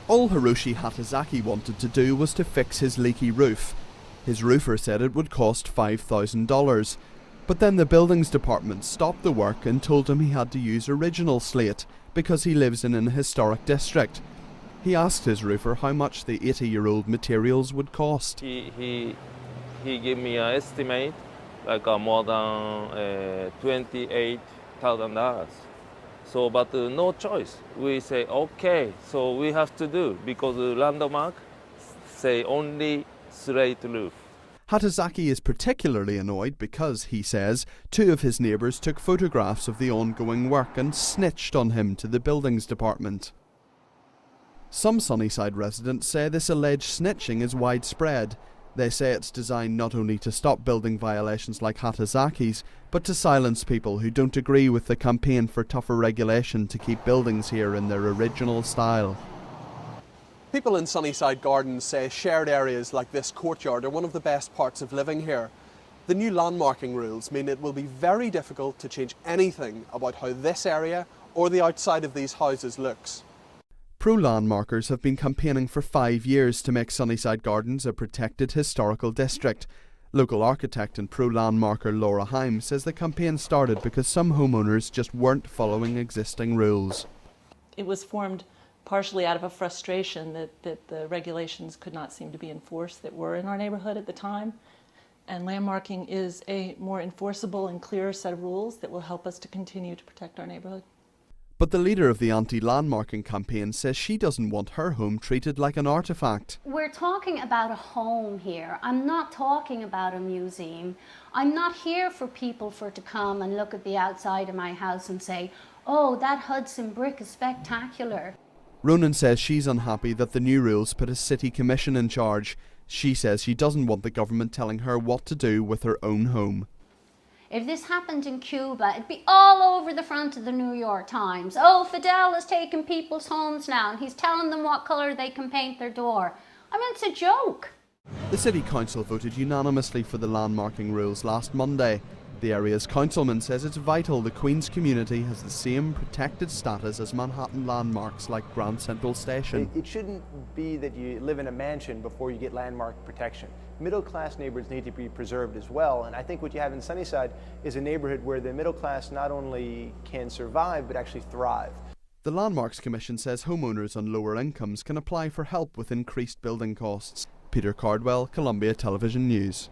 All Hiroshi Hatazaki wanted to do was to fix his leaky roof. His roofer said it would cost $5,000. But then the buildings department stopped the work and told him he had to use original slate because he lives in an historic district. He asked his roofer how much the 80-year-old materials would cost. He gave me an estimate, like more than $28,000. So, but no choice. We say, okay, so we have to do, because the landmark say only slate roof. Hatazaki is particularly annoyed because, he says, two of his neighbours took photographs of the ongoing work and snitched on him to the buildings department. Some Sunnyside residents say this alleged snitching is widespread. They say it's designed not only to stop building violations like Hatazaki's, but to silence people who don't agree with the campaign for tougher regulation to keep buildings here in their original style. People in Sunnyside Gardens say shared areas like this courtyard are one of the best parts of living here. The new landmarking rules mean it will be very difficult to change anything about how this area or the outside of these houses looks. Pro-landmarkers have been campaigning for 5 years to make Sunnyside Gardens a protected historical district. Local architect and pro-landmarker Laura Heim says the campaign started because some homeowners just weren't following existing rules. It was formed partially out of a frustration that the regulations could not seem to be enforced that were in our neighborhood at the time. And landmarking is a more enforceable and clearer set of rules that will help us to continue to protect our neighborhood. But the leader of the anti-landmarking campaign says she doesn't want her home treated like an artefact. We're talking about a home here. I'm not talking about a museum. I'm not here for people to come and look at the outside of my house and say, oh, that Hudson brick is spectacular. Ronan says she's unhappy that the new rules put a city commission in charge. She says she doesn't want the government telling her what to do with her own home. If this happened in Cuba, it'd be all over the front of the New York Times. Oh, Fidel is taking people's homes now and he's telling them what colour they can paint their door. I mean, it's a joke. The City Council voted unanimously for the landmarking rules last Monday. The area's councilman says it's vital the Queen's community has the same protected status as Manhattan landmarks like Grand Central Station. It shouldn't be that you live in a mansion before you get landmark protection. Middle-class neighborhoods need to be preserved as well, and I think what you have in Sunnyside is a neighborhood where the middle class not only can survive but actually thrive. The Landmarks Commission says homeowners on lower incomes can apply for help with increased building costs. Peter Cardwell, Columbia Television News.